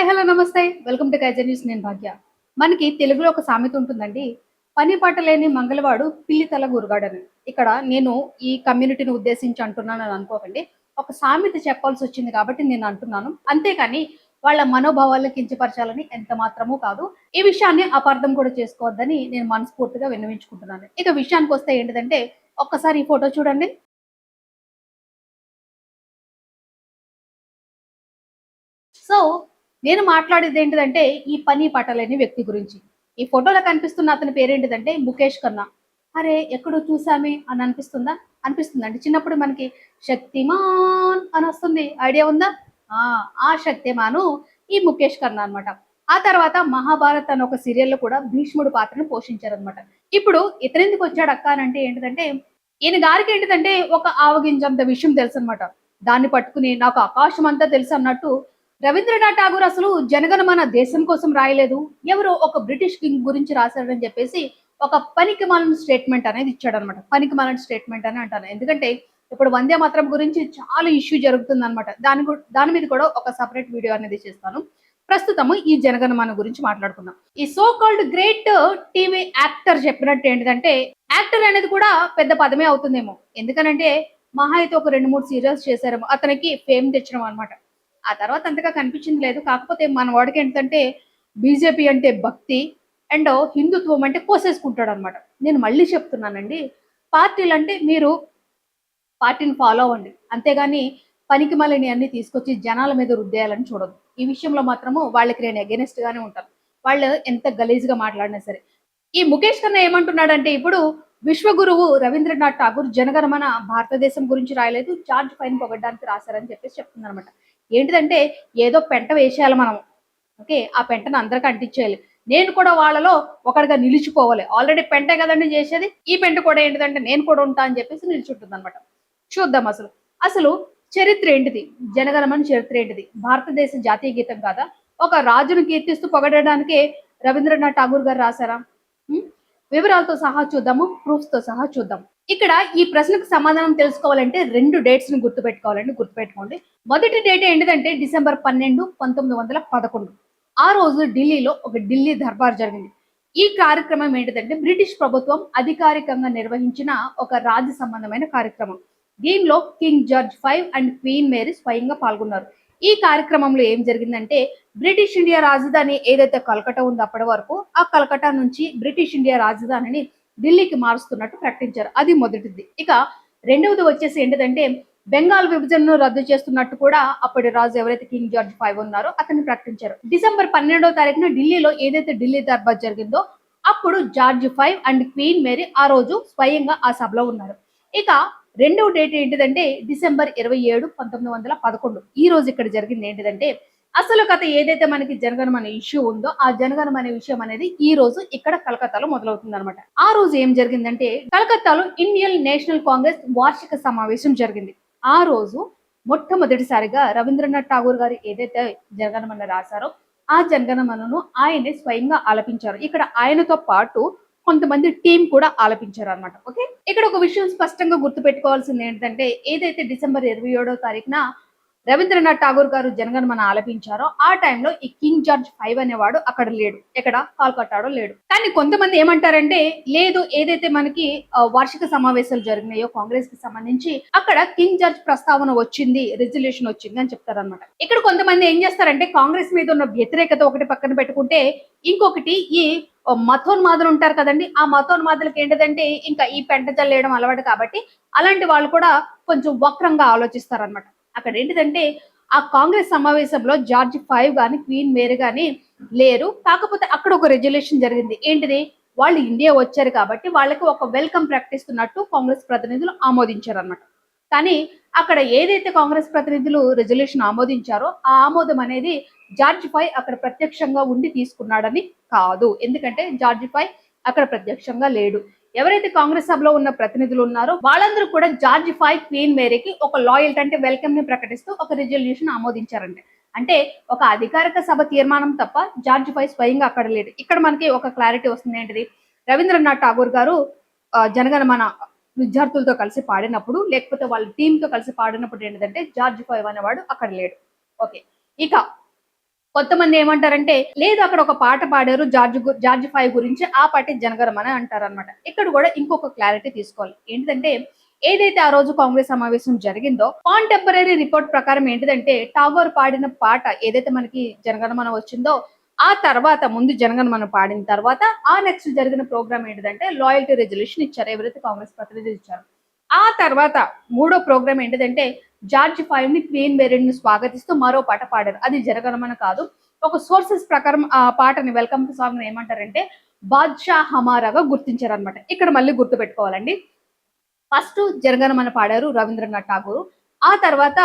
Hi hello నమస్తే welcome to Kaiser news. నేను భాగ్య. మనకి తెలుగులో ఒక సామెత ఉంటుందండి, పని పాట లేని మంగళవాడు పిల్లి తల గురగాడని. ఇక్కడ నేను ఈ కమ్యూనిటీని ఉద్దేశించి అంటున్నానని అనుకోకండి. ఒక సామెత చెప్పాల్సి వచ్చింది కాబట్టి నేను అంటున్నాను, అంతేకాని వాళ్ళ మనోభావాలను కించపరచాలని ఎంత మాత్రమూ కాదు. ఈ విషయాన్ని అపార్థం కూడా చేసుకోవద్దని నేను మనస్ఫూర్తిగా విన్నవించుకుంటున్నాను. ఇక విషయానికి వస్తే ఏంటిదంటే, ఒక్కసారి ఈ ఫోటో చూడండి. సో, నేను మాట్లాడేది ఏంటిదంటే, ఈ పని పట్టలేని వ్యక్తి గురించి. ఈ ఫోటోలో కనిపిస్తున్న అతని పేరేంటిదంటే ముఖేష్ ఖన్నా. అరే! ఎక్కడో చూసామే అని అనిపిస్తుందా? అనిపిస్తుందండి. చిన్నప్పుడు మనకి 'శక్తిమాన్' అనొస్తుంది. ఐడియా ఉందా? ఆ! ఆ 'శక్తిమాను' ఈ ముఖేష్ ఖన్నా అన్నమాట. ఆ తర్వాత 'మహాభారత్' అనే ఒక సీరియల్‌లో కూడా భీష్ముడి పాత్రను పోషించారన్నమాట. ఇప్పుడు ఇతనెందుకొచ్చాడక్కా అనంటే ఏంటిదంటే, ఈయన గారికేంటిదంటే ఒక ఆవగింజంత విషయం తెలుసన్నమాట. దాన్ని పట్టుకుని నాకు ఆకాశమంతా తెలుసన్నట్టు రవీంద్రనాథ్ ఠాగూర్ అసలు జనగణమన దేశం కోసం రాయలేదు. ఎవరో ఒక బ్రిటిష్ కింగ్ గురించి రాశాడని చెప్పేసి ఒక పనికిమాలిన స్టేట్మెంట్ అనేది ఇచ్చాడనమాట. పనికిమాలిన స్టేట్మెంట్ అని అంటాను. ఎందుకంటే ఇప్పుడు వందే మాతరం గురించి చాలా ఇష్యూ జరుగుతుందనమాట. దాని మీద కూడా ఒక సెపరేట్ వీడియో అనేది చేస్తాను. ప్రస్తుతము ఈ జనగణమన గురించి మాట్లాడుకుందాం. ఈ so called great TV actor చెప్పినట్టు ఏంటిదంటే, యాక్టర్ అనేది కూడా పెద్ద పదమే అవుతుందేమో. ఎందుకనంటే మహా అయితే ఒక 2, 3 సీరియల్స్ చేశారేమో. అతనికి ఫేమ్ తెచ్చడం అనమాట. ఆ తర్వాత అంతగా కనిపించింది లేదు. కాకపోతే మన వాడికి ఏంటంటే బీజేపీ అంటే భక్తి అండ్ హిందుత్వం అంటే కోసేసుకుంటాడనమాట. నేను మళ్ళీ చెప్తున్నానండి. పార్టీలంటే మీరు పార్టీని ఫాలో అవ్వండి. అంతేగాని పనికిమాలినయి అన్నీ తీసుకొచ్చి జనాల మీద రుద్దేయాలని చూడొద్దు. ఈ విషయంలో మాత్రము వాళ్ళకి నేను అగైనెస్ట్ గానే ఉంటాను. వాళ్ళు ఎంత గలీజ్‌గా మాట్లాడినా సరే. ఈ ముఖేష్ ఖన్నా ఏమంటున్నాడంటే ఇప్పుడు విశ్వగురువు రవీంద్రనాథ్ ఠాగూర్ జనగణమన భారతదేశం గురించి రాయలేదు. జార్జ్ ఫైన్ పొగడ్డానికి రాశారని చెప్పేసి చెప్తున్నారనమాట. ఏంటిదంటే ఏదో పెంట వేసేయాలి మనం. ఓకే. ఆ పెంటను అందరికి అంటించేయాలి. నేను కూడా వాళ్ళలో ఒకడిగా నిలిచిపోవాలి. ఆల్రెడీ పెంటే కదండీ చేసేది. ఈ పెంట కూడా ఏంటిదంటే నేను కూడా ఉంటా అని చెప్పేసి నిల్చుంటుందనమాట. చూద్దాం అసలు. అసలు చరిత్ర ఏంటిది? జనగణమన చరిత్ర ఏంటిది? భారతదేశ జాతీయ గీతం కాదా? ఒక రాజును కీర్తిస్తూ పొగడడానికే రవీంద్రనాథ్ ఠాగూర్ గారు రాసారా? హ్మ్. వివరాలతో సహా చూద్దాము. ప్రూఫ్స్‌తో సహా చూద్దాం. ఇక్కడ ఈ ప్రశ్నకు సమాధానం తెలుసుకోవాలంటే 2 డేట్స్‌ని గుర్తుపెట్టుకోవాలండి. గుర్తుపెట్టుకోండి. మొదటి డేట్ ఏంటిదంటే డిసెంబర్ 12, 1911. ఆ రోజు ఢిల్లీలో ఒక ఢిల్లీ దర్బార్ జరిగింది. ఈ కార్యక్రమం ఏంటిదంటే బ్రిటిష్ ప్రభుత్వం అధికారికంగా నిర్వహించిన ఒక రాజ్య సంబంధమైన కార్యక్రమం. దీనిలో king George 5 and queen Mary స్వయంగా పాల్గొన్నారు. ఈ కార్యక్రమంలో ఏం జరిగిందంటే బ్రిటిష్ ఇండియా రాజధాని ఏదైతే కలకట్టా ఉందో అప్పటి వరకు ఆ కలకట్టా నుంచి బ్రిటిష్ ఇండియా రాజధానిని ఢిల్లీకి మారుస్తున్నట్టు ప్రకటించారు. అది మొదటిది. ఇక రెండవది వచ్చేసి ఏంటిదంటే బెంగాల్ విభజనను రద్దు చేస్తున్నట్టు కూడా అప్పటి రాజు ఎవరైతే కింగ్ జార్జ్ 5 ఉన్నారో అతన్ని ప్రకటించారు. డిసెంబర్ 12వ తారీఖున ఢిల్లీలో ఏదైతే ఢిల్లీ దర్బార్ జరిగిందో అప్పుడు జార్జ్ 5 అండ్ క్వీన్ మేరీ ఆ రోజు స్వయంగా ఆ సభలో ఉన్నారు. ఇక రెండవ డేట్ ఏంటిదంటే డిసెంబర్ 27, 1911. ఈ రోజు ఇక్కడ జరిగింది ఏంటిదంటే అసలు కథ ఏదైతే మనకి జనగణమన ఇష్యూ ఉందో ఆ జనగణమన విషయం అనేది ఈ రోజు ఇక్కడ కలకత్తాలో మొదలవుతుంది అనమాట. ఆ రోజు ఏం జరిగిందంటే కలకత్తాలో ఇండియన్ నేషనల్ కాంగ్రెస్ వార్షిక సమావేశం జరిగింది. ఆ రోజు మొట్టమొదటిసారిగా రవీంద్రనాథ్ ఠాగూర్ గారు ఏదైతే జనగణమన రాశారో ఆ జనగణమనను ఆయనే స్వయంగా ఆలపించారు. ఇక్కడ ఆయనతో పాటు కొంతమంది టీం కూడా ఆలపించారు అనమాట. ఓకే. ఇక్కడ ఒక విషయం స్పష్టంగా గుర్తుపెట్టుకోవాల్సింది ఏంటంటే ఏదైతే డిసెంబర్ 27వ తారీఖున రవీంద్రనాథ్ ఠాగూర్ గారు జనగణమన ఆలపించారో ఆ టైంలో ఈ కింగ్ జార్జ్ 5 అనేవాడు అక్కడ లేడు. ఎక్కడ కాల్కట్టాడో లేడు. కానీ కొంతమంది ఏమంటారంటే లేదు, ఏదైతే మనకి వార్షిక సమావేశాలు జరిగినాయో కాంగ్రెస్ కి సంబంధించి అక్కడ కింగ్ జార్జ్ ప్రస్తావన వచ్చింది, రెజల్యూషన్ వచ్చింది అని చెప్తారనమాట. ఇక్కడ కొంతమంది ఏం చేస్తారంటే కాంగ్రెస్ మీద ఉన్న వ్యతిరేకత ఒకటి పక్కన పెట్టుకుంటే ఇంకొకటి ఈ మతోన్మాదులు ఉంటారు కదండి. ఆ మతోన్మాదులకు ఏంటిదంటే ఇంకా ఈ పెంట జల్లేయడం అలవాటు కాబట్టి అలాంటి వాళ్ళు కూడా కొంచెం వక్రంగా ఆలోచిస్తారనమాట. అక్కడ ఏంటిదంటే ఆ కాంగ్రెస్ సమావేశంలో జార్జ్ 5 గాని క్వీన్ మేరీ గాని లేరు. కాకపోతే అక్కడ ఒక రెజల్యూషన్ జరిగింది. ఏంటిది? వాళ్ళు ఇండియా వచ్చారు కాబట్టి వాళ్ళకి ఒక వెల్కమ్ ప్రకటిస్తున్నట్టు కాంగ్రెస్ ప్రతినిధులు ఆమోదించారనమాట. కానీ అక్కడ ఏదైతే కాంగ్రెస్ ప్రతినిధులు రెజల్యూషన్ ఆమోదించారో ఆ ఆమోదం అనేది జార్జ్ 5 అక్కడ ప్రత్యక్షంగా ఉండి తీసుకున్నాడని కాదు. ఎందుకంటే జార్జ్ 5 అక్కడ ప్రత్యక్షంగా లేడు. ఎవరైతే కాంగ్రెస్ సభలో ఉన్న ప్రతినిధులు ఉన్నారో వాళ్ళందరూ కూడా జార్జ్ 5 క్వీన్ మేరీకి ఒక లాయల్టీ అంటే వెల్కమ్ ని ప్రకటిస్తూ ఒక రెజల్యూషన్ ఆమోదించారంటే అంటే ఒక అధికారిక సభ తీర్మానం తప్ప జార్జ్ 5 స్వయంగా అక్కడ లేడు. ఇక్కడ మనకి ఒక క్లారిటీ వస్తుంది. ఏంటిది? రవీంద్రనాథ్ ఠాగూర్ గారు జనగణమన విద్యార్థులతో కలిసి పాడినప్పుడు లేకపోతే వాళ్ళ టీమ్ తో కలిసి పాడినప్పుడు ఏంటంటే జార్జ్ 5 అనేవాడు అక్కడ లేడు. ఓకే. ఇక కొంతమంది ఏమంటారంటే లేదు అక్కడ ఒక పాట పాడారు జార్జ్ 5 గురించి, ఆ పాటే జనగణమన అంటారనమాట. ఇక్కడ కూడా ఇంకొక క్లారిటీ తీసుకోవాలి. ఏంటిదంటే ఏదైతే ఆ రోజు కాంగ్రెస్ సమావేశం జరిగిందో కాంటెంపరరీ రిపోర్ట్ ప్రకారం ఏంటిదంటే టాగోర్ పాడిన పాట ఏదైతే మనకి జనగణమన వచ్చిందో ఆ తర్వాత ముందు జనగణమన పాడిన తర్వాత ఆ నెక్స్ట్ జరిగిన ప్రోగ్రామ్ ఏంటిదంటే లాయల్టీ రెజల్యూషన్ ఇచ్చారు, ఎవరైతే కాంగ్రెస్ ప్రతినిధులు ఇచ్చారు. ఆ తర్వాత మూడో ప్రోగ్రామ్ ఏంటిదంటే జార్జ్ 5 ని క్వీన్ మేరీని స్వాగతిస్తూ మరో పాట పాడారు. అది జనగణమన కాదు. ఒక సోర్సెస్ ప్రకారం ఆ పాటని వెల్కమ్ టు సాంగ్ ఏమంటారంటే బాద్షా హమారాగా గుర్తించారనమాట. ఇక్కడ మళ్ళీ గుర్తు పెట్టుకోవాలండి. ఫస్ట్ జనగణమన పాడారు రవీంద్రనాథ్ ఠాగూర్. ఆ తర్వాత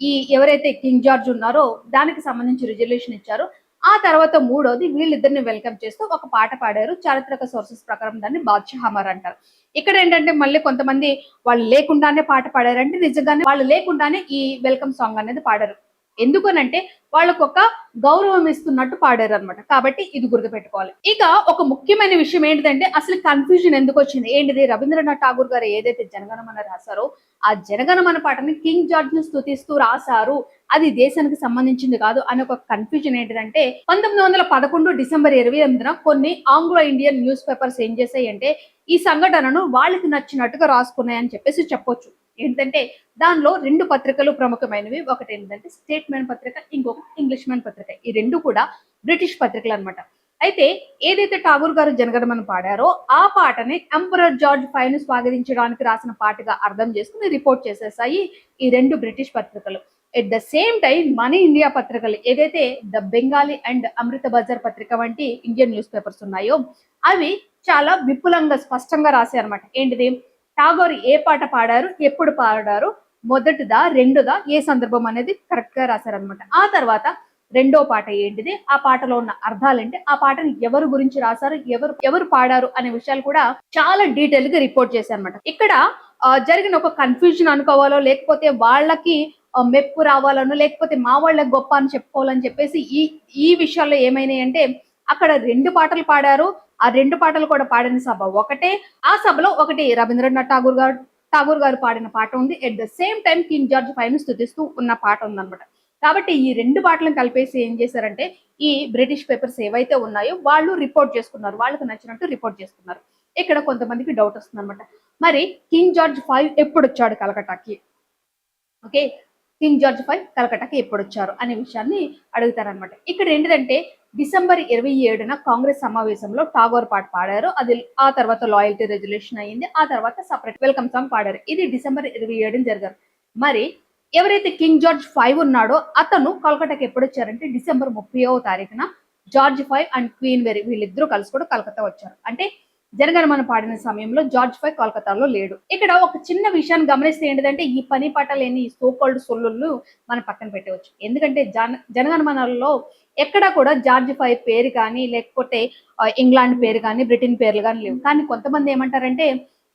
ఈ ఎవరైతే కింగ్ జార్జ్ ఉన్నారో దానికి సంబంధించి రిజల్యూషన్ ఇచ్చారు. ఆ తర్వాత మూడోది వీళ్ళిద్దరిని వెల్కమ్ చేస్తూ ఒక పాట పాడారు. చారిత్రక సోర్సెస్ ప్రకారం దాన్ని బాద్షా హమార్ అంటారు. ఇక్కడ ఏంటంటే మళ్ళీ కొంతమంది వాళ్ళు లేకుండానే పాట పాడారంటే నిజంగానే వాళ్ళు లేకుండానే ఈ వెల్కమ్ సాంగ్ అనేది పాడారు. ఎందుకనంటే వాళ్ళకు ఒక గౌరవం ఇస్తున్నట్టు పాడారు అనమాట. కాబట్టి ఇది గుర్తుపెట్టుకోవాలి. ఇక ఒక ముఖ్యమైన విషయం ఏంటిదంటే అసలు కన్ఫ్యూజన్ ఎందుకు వచ్చింది, ఏంటిది రవీంద్రనాథ్ ఠాగూర్ గారు ఏదైతే జనగణమన రాశారో ఆ జనగణమన పాటని కింగ్ జార్జ్ ని స్తుతిస్తూ రాశారు, అది దేశానికి సంబంధించింది కాదు అనే ఒక కన్ఫ్యూజన్ ఏంటిదంటే 1911 డిసెంబర్ 28న కొన్ని ఆంగ్లో ఇండియన్ న్యూస్ పేపర్స్ ఏం చేశాయి అంటే ఈ సంఘటనను వాళ్ళకి నచ్చినట్టుగా రాసుకున్నాయని చెప్పేసి చెప్పొచ్చు. ఏంటంటే దానిలో రెండు పత్రికలు ప్రముఖమైనవి. ఒకటి ఏంటంటే స్టేట్ మ్యాన్ పత్రిక, ఇంకొక ఇంగ్లీష్ మ్యాన్ పత్రిక. ఈ రెండు కూడా బ్రిటిష్ పత్రికలు అనమాట. అయితే ఏదైతే ఠాగూర్ గారు జనగణమన పాడారో ఆ పాటని ఎంపరర్ జార్జ్ 5 ని స్వాగతించడానికి రాసిన పాటగా అర్థం చేసుకుని రిపోర్ట్ చేసేసాయి ఈ రెండు బ్రిటిష్ పత్రికలు. ఎట్ ద సేమ్ టైం మన ఇండియా పత్రికలు ఏదైతే ద బెంగాలీ అండ్ అమృత బజార్ పత్రిక వంటి ఇండియన్ న్యూస్ పేపర్స్ ఉన్నాయో అవి చాలా విపులంగా స్పష్టంగా రాశాయి అనమాట. ఏంటిది ఠాగూర్ ఏ పాట పాడారు, ఎప్పుడు పాడారు, మొదటిదా రెండోదా, ఏ సందర్భం అనేది కరెక్ట్ గా రాశారనమాట. ఆ తర్వాత రెండో పాట ఏంటిది, ఆ పాటలో ఉన్న అర్థాలేంటి, ఆ పాటని ఎవరు గురించి రాశారు, ఎవరు ఎవరు పాడారు అనే విషయాలు కూడా చాలా డీటెయిల్ గా రిపోర్ట్ చేశారు అనమాట. ఇక్కడ జరిగిన ఒక కన్ఫ్యూజన్ అనుకోవాలో లేకపోతే వాళ్ళకి మెప్పు రావాలనో లేకపోతే మా వాళ్ళకి గొప్ప అని చెప్పుకోవాలని చెప్పేసి ఈ ఈ విషయాల్లో ఏమైనాయి అంటే అక్కడ రెండు పాటలు పాడారు. ఆ రెండు పాటలు కూడా పాడిన సభ ఒకటే. ఆ సభలో ఒకటి రవీంద్రనాథ్ ఠాగూర్ గారు పాడిన పాట ఉంది. At the same time king George 5 ని స్తుతిస్తూ ఉన్న పాట ఉందన్నమాట. కాబట్టి ఈ రెండు పాటలను కలిపేసి ఏం చేశారంటే ఈ బ్రిటిష్ పేపర్స్ ఏవైతే ఉన్నాయో వాళ్ళు రిపోర్ట్ చేసుకున్నారు, వాళ్ళకి నచ్చినట్టు రిపోర్ట్ చేసుకున్నారు. ఇక్కడ కొంతమందికి డౌట్ వస్తుంది అనమాట, మరి కింగ్ జార్జ్ 5 ఎప్పుడు వచ్చాడు కలకటాకి, ఓకే, కింగ్ జార్జ్ 5 కలకటాకి ఎప్పుడు వచ్చారు అనే విషయాన్ని అడుగుతారనమాట. ఇక్కడ ఏంటిదంటే డిసెంబర్ 27న కాంగ్రెస్ సమావేశంలో ఠాగూర్ పాట పాడారు. అది ఆ తర్వాత లాయల్టీ రెజల్యూషన్ అయ్యింది. ఆ తర్వాత సపరేట్ వెల్కమ్ సాంగ్ పాడారు. ఇది డిసెంబర్ 27న జరిగారు. మరి ఎవరైతే కింగ్ జార్జ్ 5 ఉన్నాడో అతను కలకటాకి ఎప్పుడు వచ్చారంటే డిసెంబర్ 30వ తారీఖున జార్జ్ 5 అండ్ క్వీన్ మేరీ వీళ్ళిద్దరూ కలిసి కూడా కలకత్తా వచ్చారు. అంటే జనగణమన పాడిన సమయంలో జార్జ్ 5 కోల్కతాలో లేడు. ఇక్కడ ఒక చిన్న విషయాన్ని గమనిస్తే ఏంటిదంటే ఈ పని పాట లేని సోకాల్డ్ సొల్లుళ్ళు మనం పక్కన పెట్టవచ్చు. ఎందుకంటే జనగణమనలో ఎక్కడా కూడా జార్జ్ 5 పేరు కానీ లేకపోతే ఇంగ్లాండ్ పేరు కానీ బ్రిటన్ పేర్లు కానీ లేవు. కానీ కొంతమంది ఏమంటారంటే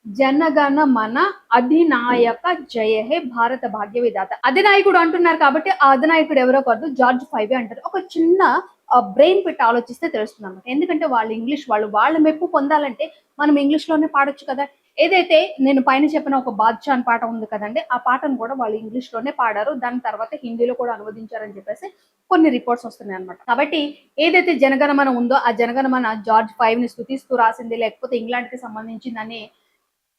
జనగణమన అధినాయక జయ హే భారత భాగ్య విధాత, అధినాయకుడు అంటున్నారు కాబట్టి ఆ అధినాయకుడు ఎవరో కాదు జార్జ్ 5 అంటారు. ఒక చిన్న బ్రెయిన్ పెట్టి ఆలోచిస్తే తెలుస్తుంది అన్నమాట. ఎందుకంటే వాళ్ళు ఇంగ్లీష్ వాళ్ళ మెప్పు పొందాలంటే మనం ఇంగ్లీష్ లోనే పాడొచ్చు కదా. ఏదైతే నేను పైన చెప్పిన ఒక బాద్షా అని పాట ఉంది కదండి, ఆ పాటను కూడా వాళ్ళు ఇంగ్లీష్ లోనే పాడారు, దాని తర్వాత హిందీలో కూడా అనువదించారని చెప్పేసి కొన్ని రిపోర్ట్స్ వస్తున్నాయి అనమాట. కాబట్టి ఏదైతే జనగణమన ఉందో ఆ జనగణమన జార్జ్ 5 ని స్తుతిస్తూ రాసింది లేకపోతే ఇంగ్లాండ్ కి సంబంధించిందని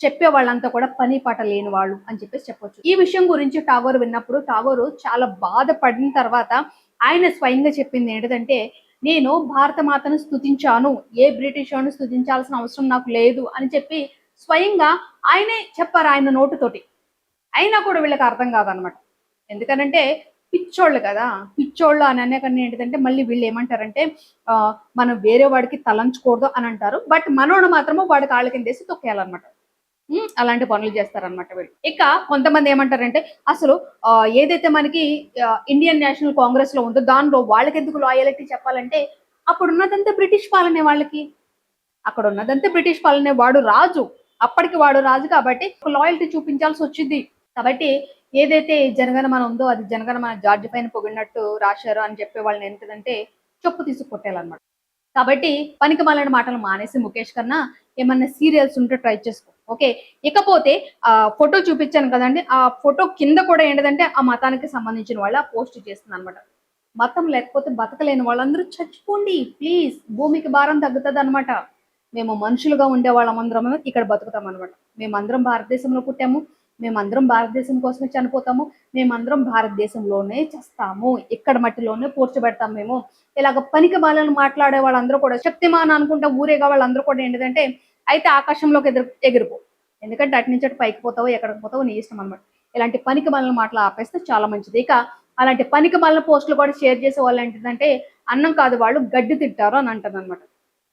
చెప్పే వాళ్ళంతా కూడా పని పాట లేని వాళ్ళు అని చెప్పేసి చెప్పొచ్చు. ఈ విషయం గురించి ఠాగూర్ విన్నప్పుడు ఠాగూర్ చాలా బాధపడిన తర్వాత ఆయన స్వయంగా చెప్పింది ఏంటంటే నేను భారత మాతను స్తుతించాను, ఏ బ్రిటిష్ వాడిని స్తుతించాల్సిన అవసరం నాకు లేదు అని చెప్పి స్వయంగా ఆయనే చెప్పారు ఆయన నోటుతోటి. అయినా కూడా వీళ్ళకి అర్థం కాదనమాట. ఎందుకనంటే పిచ్చోళ్ళు కదా, పిచ్చోళ్ళు అని అనేకన్నా ఏంటిదంటే మళ్ళీ వీళ్ళు ఏమంటారంటే మనం వేరే వాడికి తలంచకూడదు అని అంటారు. బట్ మనోడు మాత్రము వాడి కాళ్ళ కింద వేసి తొక్కేయాలన్నమాట. అలాంటి పనులు చేస్తారనమాట వీళ్ళు. ఇక కొంతమంది ఏమంటారంటే అసలు ఏదైతే మనకి ఇండియన్ నేషనల్ కాంగ్రెస్ లో ఉందో దానిలో వాళ్ళకి ఎందుకు లాయలిటీ చెప్పాలంటే అప్పుడు ఉన్నదంతా బ్రిటిష్ పాలనే వాళ్ళకి, అక్కడ ఉన్నదంతా బ్రిటిష్ పాలనే, వాడు రాజు, అప్పటికి వాడు రాజు కాబట్టి లాయల్టీ చూపించాల్సి వచ్చింది. కాబట్టి ఏదైతే జనగణమన ఉందో అది జనగణమన జార్జ్ పైన పొగిడినట్టు రాశారు అని చెప్పే వాళ్ళని ఏంటంటే చెప్పు తీసి కొట్టేయాలన్నమాట. కాబట్టి పనికి మాలిన మాటలు మానేసి ముఖేష్ కన్నా ఏమన్నా సీరియల్స్ ఉంటే ట్రై చేసుకో, ఓకే. ఇకపోతే ఫోటో చూపించాను కదండి, ఆ ఫోటో కింద కూడా ఏంటంటే ఆ మతానికి సంబంధించిన వాళ్ళ పోస్ట్ చేస్తుంది అనమాట. మతం లేకపోతే బతకలేని వాళ్ళందరూ చచ్చిపోండి ప్లీజ్. భూమికి భారం తగ్గుతదనమాట. మేము మనుషులుగా ఉండే వాళ్ళమందరము ఇక్కడ బతుకుతామనమాట. మేమందరం భారతదేశంలో పుట్టాము. మేమందరం భారతదేశం కోసమే చనిపోతాము. మేమందరం భారతదేశంలోనే చస్తాము. ఇక్కడ మట్టిలోనే పూడ్చబెడతాం మేము. ఇలాగ పనికిమాలిన మాట్లాడే వాళ్ళందరూ కూడా శక్తిమాన్ అనుకుంటా ఊరేగే వాళ్ళందరూ కూడా ఏంటిదంటే, అయితే ఆకాశంలోకి ఎగిరిపో. ఎందుకంటే అటు నుంచి అటు పైకి పోతావో, ఎక్కడికి పోతావో నీ ఇష్టం అనమాట. ఇలాంటి పనికిమాలిన మాటలు ఆపేస్తే చాలా మంచిది. ఇక అలాంటి పనికిమాలిన పోస్టులు కూడా షేర్ చేసే వాళ్ళు ఏంటిదంటే, అన్నం కాదు వాళ్ళు గడ్డి తింటారు అని అంటదనమాట.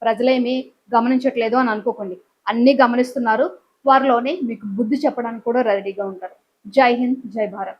ప్రజలేమి గమనించట్లేదు అని అనుకోకండి. అన్నీ గమనిస్తున్నారు. త్వరలోనే మీకు బుద్ధి చెప్పడానికి కూడా రెడీగా ఉంటారు. జై హింద్, జై భారత్.